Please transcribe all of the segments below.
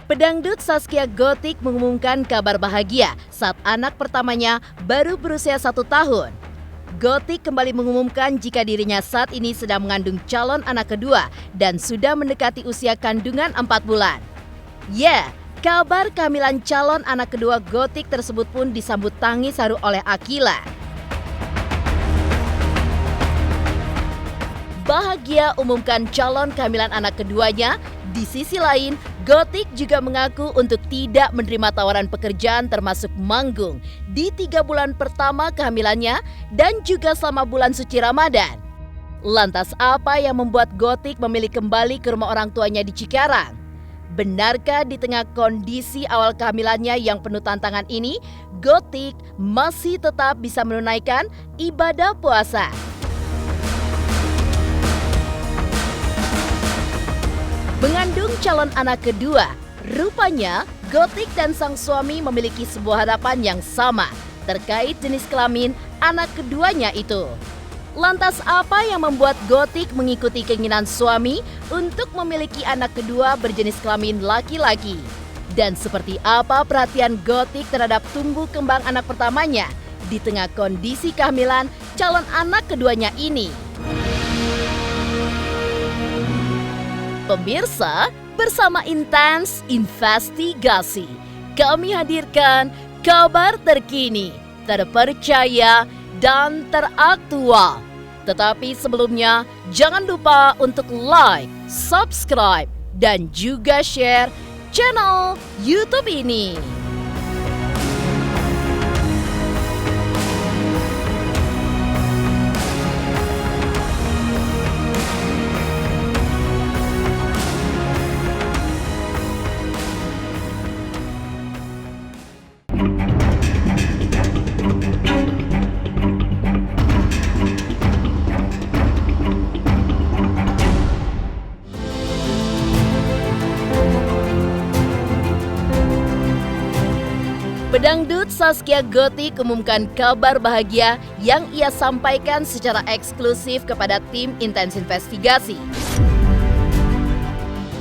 Pedangdut Zaskia Gotik mengumumkan kabar bahagia saat anak pertamanya baru berusia 1 tahun. Gotik kembali mengumumkan jika dirinya saat ini sedang mengandung calon anak kedua dan sudah mendekati usia kandungan 4 bulan. Ya, kabar kehamilan calon anak kedua Gotik tersebut pun disambut tangis haru oleh Akila. Bahagia umumkan calon kehamilan anak keduanya, di sisi lain Gotik juga mengaku untuk tidak menerima tawaran pekerjaan termasuk manggung di 3 bulan pertama kehamilannya dan juga selama bulan suci Ramadan. Lantas apa yang membuat Gotik memilih kembali ke rumah orang tuanya di Cikarang? Benarkah di tengah kondisi awal kehamilannya yang penuh tantangan ini, Gotik masih tetap bisa menunaikan ibadah puasa? Mengandung calon anak kedua, rupanya Gotik dan sang suami memiliki sebuah harapan yang sama terkait jenis kelamin anak keduanya itu. Lantas apa yang membuat Gotik mengikuti keinginan suami untuk memiliki anak kedua berjenis kelamin laki-laki? Dan seperti apa perhatian Gotik terhadap tumbuh kembang anak pertamanya di tengah kondisi kehamilan calon anak keduanya ini? Pemirsa, bersama Intens Investigasi, kami hadirkan kabar terkini, terpercaya, dan teraktual. Tetapi sebelumnya, jangan lupa untuk like, subscribe, dan juga share channel YouTube ini. Pedangdut Zaskia Gotik umumkan kabar bahagia yang ia sampaikan secara eksklusif kepada tim Intens Investigasi.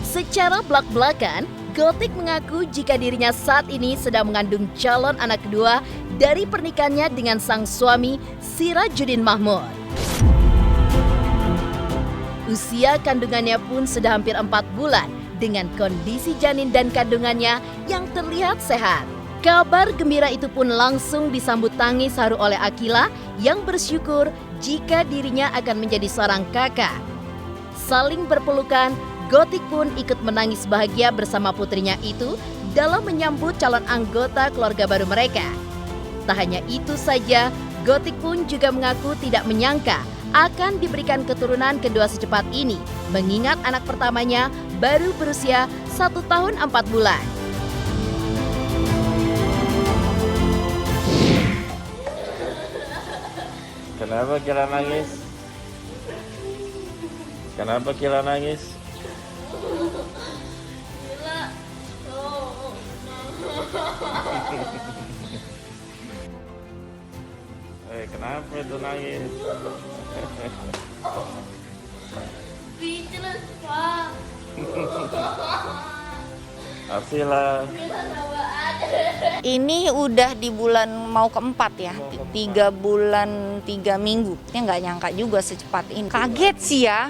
Secara belak-belakan, Gotik mengaku jika dirinya saat ini sedang mengandung calon anak kedua dari pernikahannya dengan sang suami Sirajuddin Mahmud. Usia kandungannya pun sudah hampir 4 bulan dengan kondisi janin dan kandungannya yang terlihat sehat. Kabar gembira itu pun langsung disambut tangis haru oleh Akila yang bersyukur jika dirinya akan menjadi seorang kakak. Saling berpelukan, Gotik pun ikut menangis bahagia bersama putrinya itu dalam menyambut calon anggota keluarga baru mereka. Tak hanya itu saja, Gotik pun juga mengaku tidak menyangka akan diberikan keturunan kedua secepat ini, mengingat anak pertamanya baru berusia 1 tahun 4 bulan. Kenapa Kila nangis? Kenapa Kila nangis? Kenapa itu nangis? Speechless, Pak. Asila. Ini udah di bulan mau keempat ya, 3 bulan 3 minggu. Ya nggak nyangka juga secepat ini. Kaget sih ya.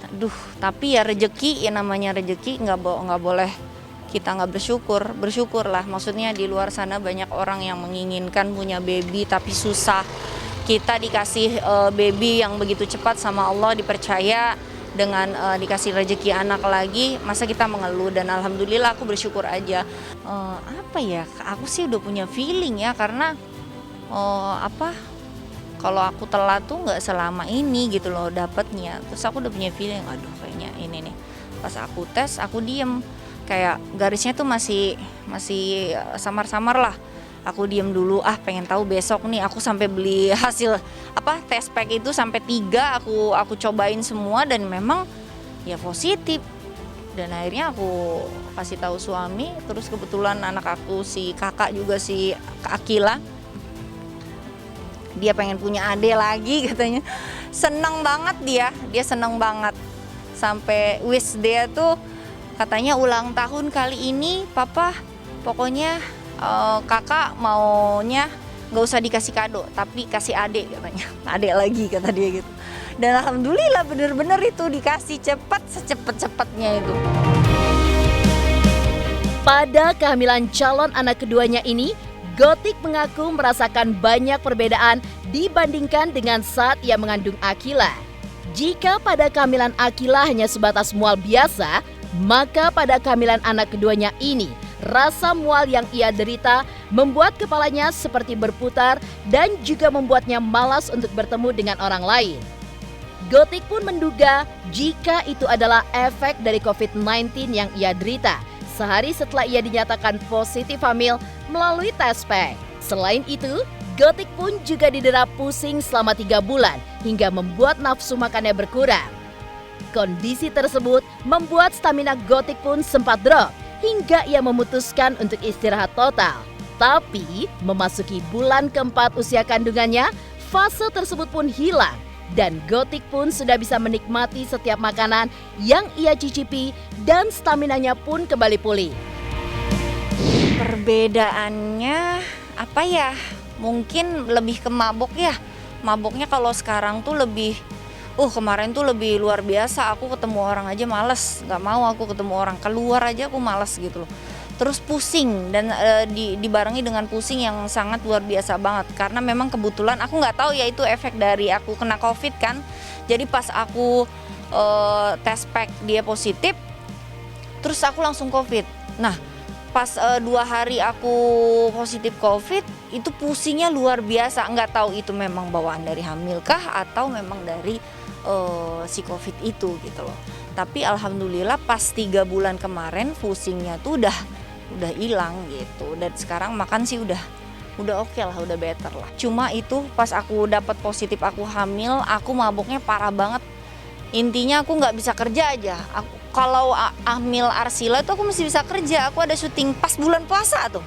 Aduh, tapi ya rejeki, ya namanya rejeki nggak boleh kita nggak bersyukur lah. Maksudnya di luar sana banyak orang yang menginginkan punya baby tapi susah. Kita dikasih baby yang begitu cepat sama Allah, dipercaya dengan dikasih rezeki anak lagi, masa kita mengeluh. Dan alhamdulillah aku bersyukur aja. Apa ya, aku sih udah punya feeling ya, karena kalau aku telat tuh nggak selama ini gitu loh dapatnya. Terus aku udah punya feeling, aduh kayaknya ini nih. Pas aku tes, aku diem, kayak garisnya tuh masih samar-samar lah. Aku diem dulu, pengen tahu besok nih. Aku sampai beli hasil test pack itu sampai 3 aku cobain semua dan memang ya positif. Dan akhirnya aku kasih tahu suami, terus kebetulan anak aku si kakak juga, si Akila, dia pengen punya adik lagi katanya. Seneng banget dia seneng banget. Sampai wish dia tuh Katanya ulang tahun kali ini papa pokoknya kakak maunya nggak usah dikasih kado tapi kasih adik katanya. Adik lagi kata dia gitu. Dan alhamdulillah bener-bener itu dikasih cepat secepat-cepatnya itu. Pada kehamilan calon anak keduanya ini, Gotik mengaku merasakan banyak perbedaan dibandingkan dengan saat ia mengandung Akila. Jika pada kehamilan Akila hanya sebatas mual biasa, maka pada kehamilan anak keduanya ini, rasa mual yang ia derita membuat kepalanya seperti berputar dan juga membuatnya malas untuk bertemu dengan orang lain. Gotik pun menduga jika itu adalah efek dari COVID-19 yang ia derita sehari setelah ia dinyatakan positif hamil melalui tes pack. Selain itu, Gotik pun juga didera pusing selama 3 bulan hingga membuat nafsu makannya berkurang. Kondisi tersebut membuat stamina Gotik pun sempat drop hingga ia memutuskan untuk istirahat total. Tapi, memasuki bulan keempat usia kandungannya, fase tersebut pun hilang dan Gotik pun sudah bisa menikmati setiap makanan yang ia cicipi dan staminanya pun kembali pulih. Perbedaannya apa ya? Mungkin lebih ke mabok ya. Maboknya kalau sekarang tuh lebih, kemarin tuh lebih luar biasa. Aku ketemu orang aja males, nggak mau aku ketemu orang. Keluar aja aku males gitu loh. Terus pusing dan dibarengi dengan pusing yang sangat luar biasa banget. Karena memang kebetulan aku nggak tahu ya itu efek dari aku kena COVID kan. Jadi pas aku tes pack dia positif, terus aku langsung COVID. Nah pas 2 hari aku positif COVID, itu pusingnya luar biasa. Nggak tahu itu memang bawaan dari hamil kah atau memang dari si COVID itu gitu loh. Tapi alhamdulillah pas 3 bulan kemarin pusingnya tuh udah hilang gitu. Dan sekarang makan sih udah oke lah, udah better lah. Cuma itu pas aku dapat positif aku hamil, aku maboknya parah banget. Intinya aku nggak bisa kerja aja. Kalau hamil Arsila itu aku masih bisa kerja. Aku ada syuting pas bulan puasa tuh.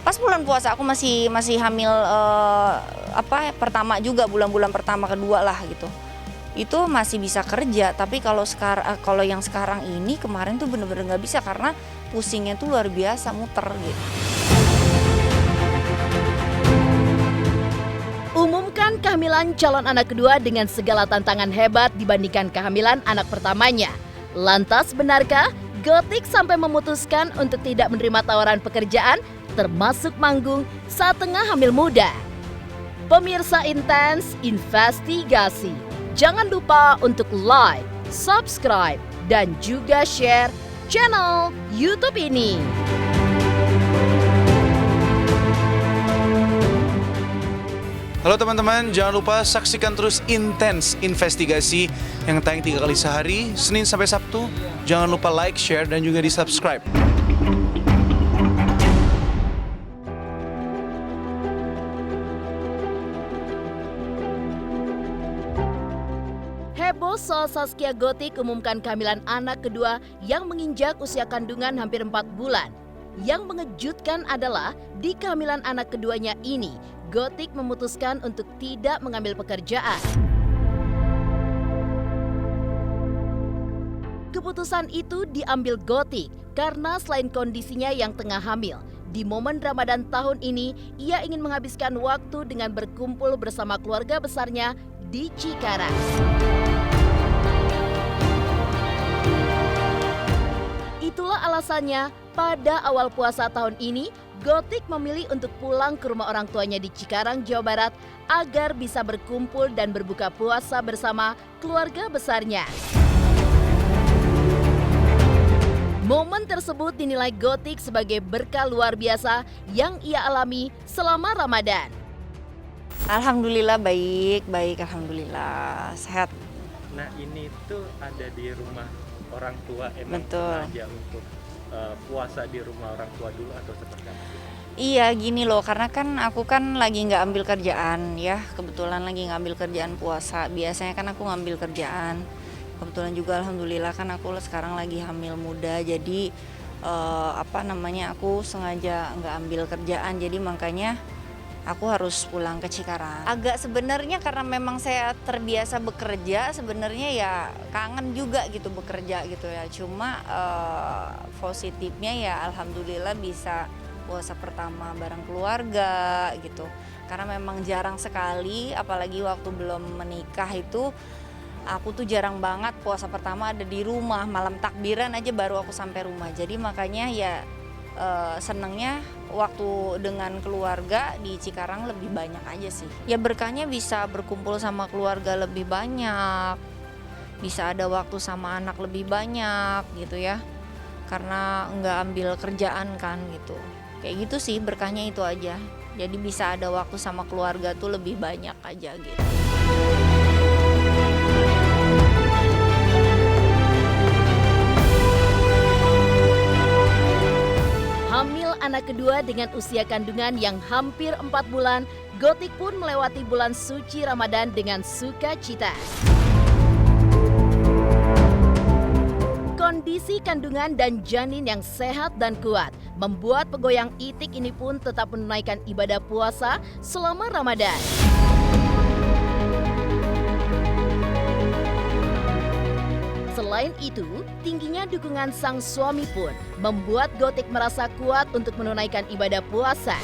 Pas bulan puasa aku masih hamil pertama juga, bulan-bulan pertama kedua lah gitu. Itu masih bisa kerja, tapi kalau yang sekarang ini kemarin tuh bener-bener nggak bisa karena pusingnya tuh luar biasa muter gitu. Umumkan kehamilan calon anak kedua dengan segala tantangan hebat dibandingkan kehamilan anak pertamanya. Lantas benarkah Gotik sampai memutuskan untuk tidak menerima tawaran pekerjaan termasuk manggung saat tengah hamil muda? Pemirsa Intens Investigasi, jangan lupa untuk like, subscribe, dan juga share channel YouTube ini. Halo teman-teman, jangan lupa saksikan terus Intens Investigasi yang tayang 3 kali sehari, Senin sampai Sabtu. Jangan lupa like, share, dan juga di-subscribe. Heboh soal Zaskia Gotik umumkan kehamilan anak kedua yang menginjak usia kandungan hampir 4 bulan. Yang mengejutkan adalah di kehamilan anak keduanya ini, Gotik memutuskan untuk tidak mengambil pekerjaan. Keputusan itu diambil Gotik karena selain kondisinya yang tengah hamil, di momen Ramadan tahun ini ia ingin menghabiskan waktu dengan berkumpul bersama keluarga besarnya di Cikarang. Itulah alasannya pada awal puasa tahun ini, Gotik memilih untuk pulang ke rumah orang tuanya di Cikarang, Jawa Barat agar bisa berkumpul dan berbuka puasa bersama keluarga besarnya. Momen tersebut dinilai Gotik sebagai berkah luar biasa yang ia alami selama Ramadan. Alhamdulillah baik, alhamdulillah sehat. Nah ini tuh ada di rumah orang tua, emang Betul. sengaja untuk puasa di rumah orang tua dulu atau seperti apa? Iya gini loh, karena kan aku kan lagi nggak ambil kerjaan ya, kebetulan lagi ngambil kerjaan puasa. Biasanya kan aku ngambil kerjaan, kebetulan juga alhamdulillah kan aku sekarang lagi hamil muda, jadi aku sengaja nggak ambil kerjaan, jadi makanya aku harus pulang ke Cikarang. Agak sebenarnya karena memang saya terbiasa bekerja, sebenarnya ya kangen juga gitu bekerja gitu ya. Cuma positifnya ya alhamdulillah bisa puasa pertama bareng keluarga gitu. Karena memang jarang sekali, apalagi waktu belum menikah itu aku tuh jarang banget puasa pertama ada di rumah, malam takbiran aja baru aku sampai rumah. Jadi makanya ya senengnya waktu dengan keluarga di Cikarang lebih banyak aja sih. Ya berkahnya bisa berkumpul sama keluarga lebih banyak, bisa ada waktu sama anak lebih banyak gitu ya. Karena nggak ambil kerjaan kan gitu. Kayak gitu sih berkahnya itu aja. Jadi bisa ada waktu sama keluarga tuh lebih banyak aja gitu. Hamil anak kedua dengan usia kandungan yang hampir 4 bulan, Gotik pun melewati bulan suci Ramadan dengan sukacita. Kondisi kandungan dan janin yang sehat dan kuat membuat pegoyang itik ini pun tetap menunaikan ibadah puasa selama Ramadan. Selain itu, tingginya dukungan sang suami pun membuat Gotik merasa kuat untuk menunaikan ibadah puasa.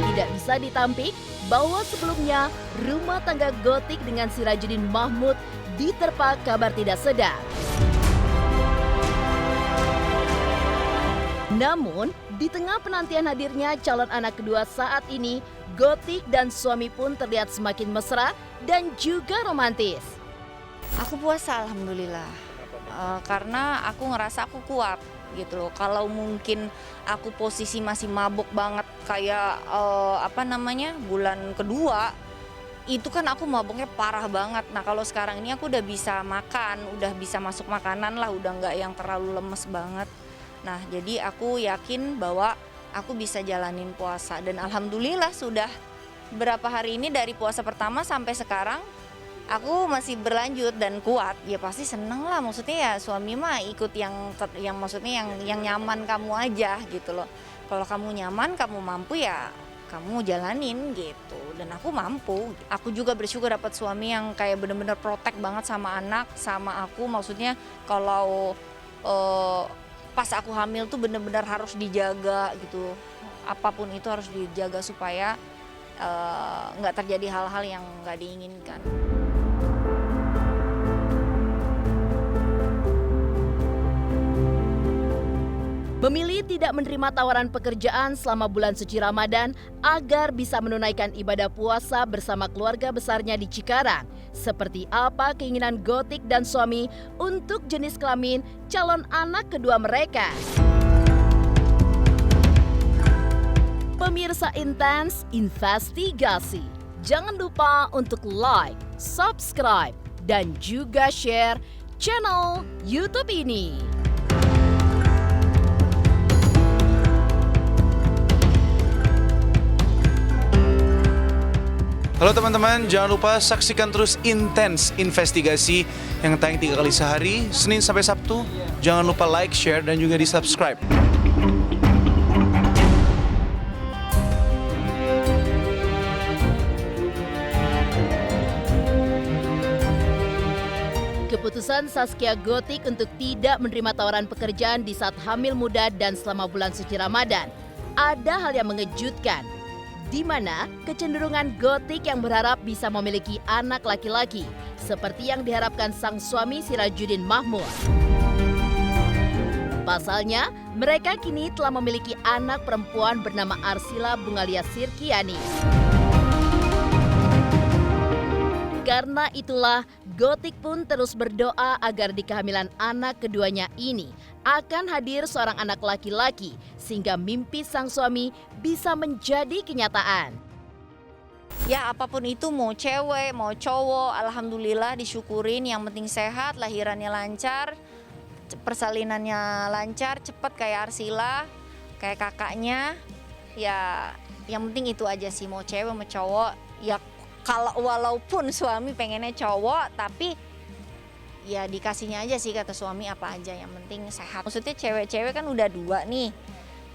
Tidak bisa ditampik bahwa sebelumnya rumah tangga Gotik dengan Sirajuddin Mahmud diterpa kabar tidak sedap. Namun, di tengah penantian hadirnya calon anak kedua saat ini, Gotik dan suami pun terlihat semakin mesra dan juga romantis. Aku puasa alhamdulillah, karena aku ngerasa aku kuat gitu loh. Kalau mungkin aku posisi masih mabuk banget kayak bulan kedua, itu kan aku mabuknya parah banget. Nah kalau sekarang ini aku udah bisa makan, udah bisa masuk makanan lah, udah nggak yang terlalu lemes banget. Nah jadi aku yakin bahwa aku bisa jalanin puasa dan alhamdulillah sudah berapa hari ini dari puasa pertama sampai sekarang aku masih berlanjut dan kuat. Ya pasti seneng lah, maksudnya ya suami mah ikut yang maksudnya yang nyaman kamu aja gitu loh. Kalau kamu nyaman, kamu mampu ya kamu jalanin gitu. Dan aku mampu. Aku juga bersyukur dapat suami yang kayak bener-bener protect banget sama anak, sama aku. Maksudnya kalau pas aku hamil tuh bener-bener harus dijaga gitu. Apapun itu harus dijaga supaya nggak terjadi hal-hal yang nggak diinginkan. Memilih tidak menerima tawaran pekerjaan selama bulan suci Ramadan agar bisa menunaikan ibadah puasa bersama keluarga besarnya di Cikarang. Seperti apa keinginan Gotik dan suami untuk jenis kelamin calon anak kedua mereka? Pemirsa Intens Investigasi, jangan lupa untuk like, subscribe, dan juga share channel YouTube ini. Halo teman-teman, jangan lupa saksikan terus Intens Investigasi yang tayang 3 kali sehari, Senin sampai Sabtu. Jangan lupa like, share, dan juga di-subscribe. Keputusan Zaskia Gotik untuk tidak menerima tawaran pekerjaan di saat hamil muda dan selama bulan suci Ramadan. Ada hal yang mengejutkan, di mana kecenderungan Gotik yang berharap bisa memiliki anak laki-laki, seperti yang diharapkan sang suami Sirajuddin Mahmud. Pasalnya, mereka kini telah memiliki anak perempuan bernama Arsila Bungalia Sirkiani. Karena itulah, Gotik pun terus berdoa agar di kehamilan anak keduanya ini akan hadir seorang anak laki-laki sehingga mimpi sang suami bisa menjadi kenyataan. Ya apapun itu, mau cewek, mau cowok, alhamdulillah disyukurin, yang penting sehat, lahirannya lancar, persalinannya lancar, cepat kayak Arsila, kayak kakaknya. Ya yang penting itu aja sih, mau cewek mau cowok. Ya kalau walaupun suami pengennya cowok, tapi ya dikasihnya aja sih kata suami apa aja, yang penting sehat. Maksudnya cewek-cewek kan udah 2 nih,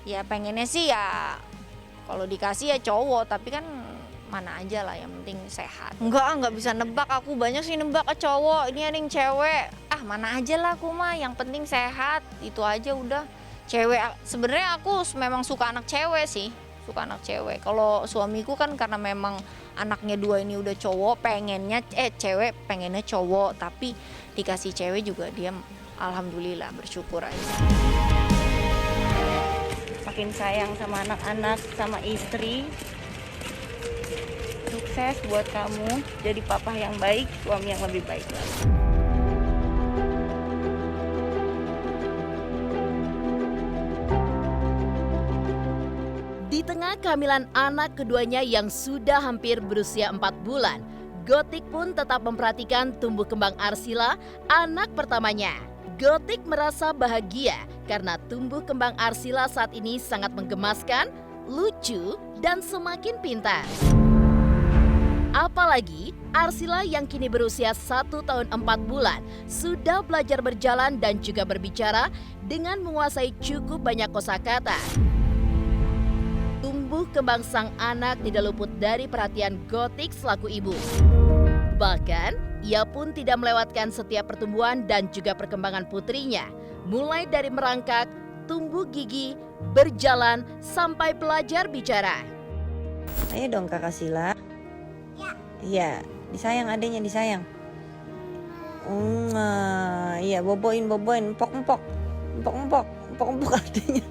ya pengennya sih ya Kalau dikasih ya cowok, tapi kan mana aja lah, yang penting sehat. Nggak bisa nebak, aku banyak sih nebak ke cowok, ini ada yang cewek. Mana aja lah aku mah, yang penting sehat, itu aja udah. Cewek, sebenarnya aku memang suka anak cewek sih, suka anak cewek. Kalau suamiku kan karena memang anaknya 2 ini udah cowok, pengennya cewek, pengennya cowok, tapi dikasih cewek juga dia alhamdulillah bersyukur aja. Makin sayang sama anak-anak, sama istri. Sukses buat kamu, jadi papa yang baik, suami yang lebih baik lagi. Di tengah kehamilan anak keduanya yang sudah hampir berusia 4 bulan, Gotik pun tetap memperhatikan tumbuh kembang Arsila, anak pertamanya. Gotik merasa bahagia karena tumbuh kembang Arsila saat ini sangat menggemaskan, lucu, dan semakin pintar. Apalagi Arsila yang kini berusia 1 tahun 4 bulan sudah belajar berjalan dan juga berbicara dengan menguasai cukup banyak kosakata. Tumbuh kembang sang anak tidak luput dari perhatian Gotik selaku ibu. Bahkan, ia pun tidak melewatkan setiap pertumbuhan dan juga perkembangan putrinya, mulai dari merangkak, tumbuh gigi, berjalan, sampai belajar bicara. Ayo dong Kakak Sila. Iya, disayang adenya, disayang. Iya, boboin, empok adenya.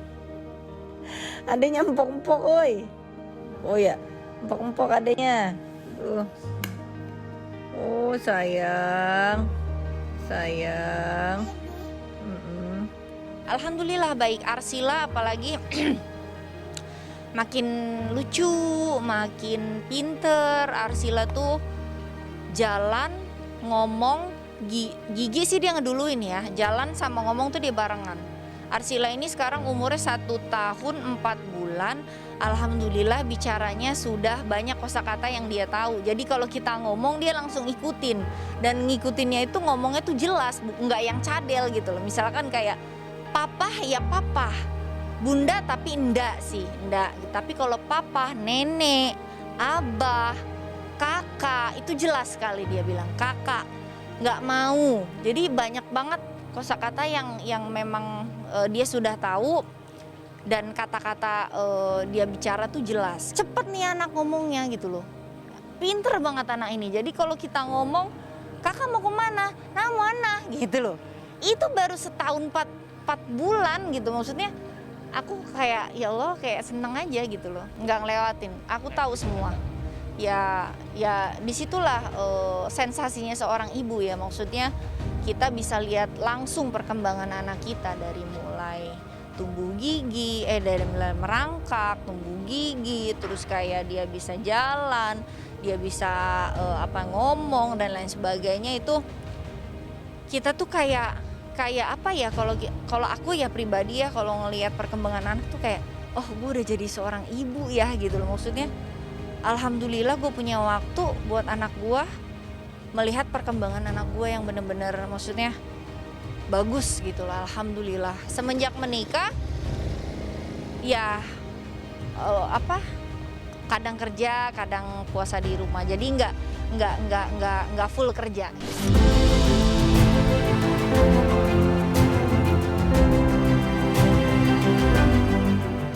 Adenya empok-empok, oi. Oh ya, empok-empok adenya. Oh sayang. Alhamdulillah baik Arsila, apalagi makin lucu, makin pinter. Arsila tuh jalan, ngomong, gigi sih dia ngeduluin ya. Jalan sama ngomong tuh dia barengan. Arsila ini sekarang umurnya 1 tahun 4 bulan. Alhamdulillah bicaranya sudah banyak kosakata yang dia tahu. Jadi kalau kita ngomong dia langsung ikutin. Dan ngikutinnya itu ngomongnya tuh jelas, nggak yang cadel gitu loh. Misalkan kayak papa ya papa, bunda tapi enggak sih, enggak. Tapi kalau papa, nenek, abah, kakak, itu jelas sekali dia bilang kakak, nggak mau. Jadi banyak banget kosakata yang memang dia sudah tahu, dan kata-kata dia bicara tuh jelas. Cepet nih anak ngomongnya gitu loh. Pinter banget anak ini. Jadi kalau kita ngomong, kakak mau kemana? Nah mana? Gitu loh. Itu baru setahun 4 bulan gitu. Maksudnya aku kayak ya Allah kayak seneng aja gitu loh. Nggak ngelewatin. Aku tahu semua. Ya disitulah sensasinya seorang ibu ya. Maksudnya kita bisa lihat langsung perkembangan anak kita dari mulai tumbuh gigi, dari mulai merangkak, tumbuh gigi, terus kayak dia bisa jalan, dia bisa ngomong dan lain sebagainya. Itu kita tuh kayak apa ya, kalau aku ya pribadi ya, kalau ngelihat perkembangan anak tuh kayak oh gue udah jadi seorang ibu ya gitu loh. Maksudnya alhamdulillah gue punya waktu buat anak gue, melihat perkembangan anak gue yang bener-bener maksudnya bagus gitu lah, alhamdulillah. Semenjak menikah ya kadang kerja, kadang puasa di rumah, jadi nggak full kerja.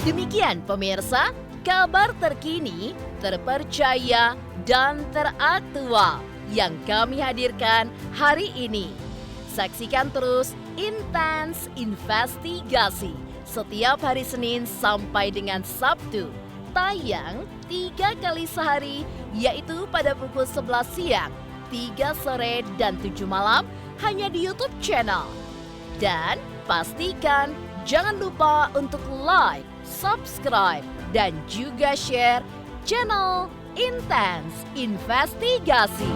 Demikian pemirsa, kabar terkini, terpercaya, dan teraktual yang kami hadirkan hari ini. Saksikan terus Intens Investigasi setiap hari Senin sampai dengan Sabtu. Tayang 3 kali sehari, yaitu pada pukul 11 siang, 3 sore, dan 7 malam hanya di YouTube channel. Dan pastikan jangan lupa untuk like, subscribe, dan juga share channel Intens Investigasi.